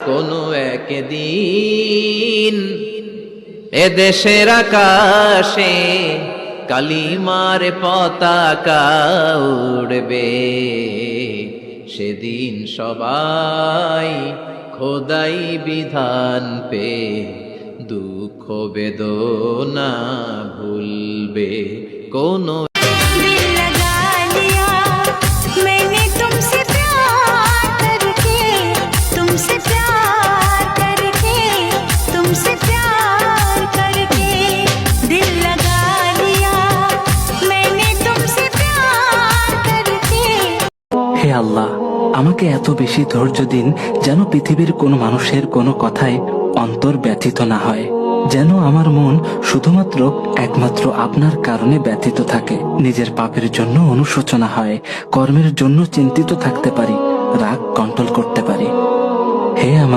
কোনো একদিন এদেশের আকাশে কালিমার পতাকা উড়বে, সেদিন সবাই খোদাই বিধান পে দুঃখ বেদনা ভুলবে। কোনো হে আল্লাহ, আমাকে এত বেশি ধৈর্য দিন যেন পৃথিবীর কোনো মানুষের কোনো কথায় অন্তর ব্যথিত না হয়, যেন আমার মন শুধুমাত্র একমাত্র আপনার কারণে ব্যথিত থাকে, নিজের পাপের জন্য অনুশোচনা হয়, কর্মের জন্য চিন্তিত থাকতে পারি, রাগ কন্ট্রোল করতে পারি। হে আমার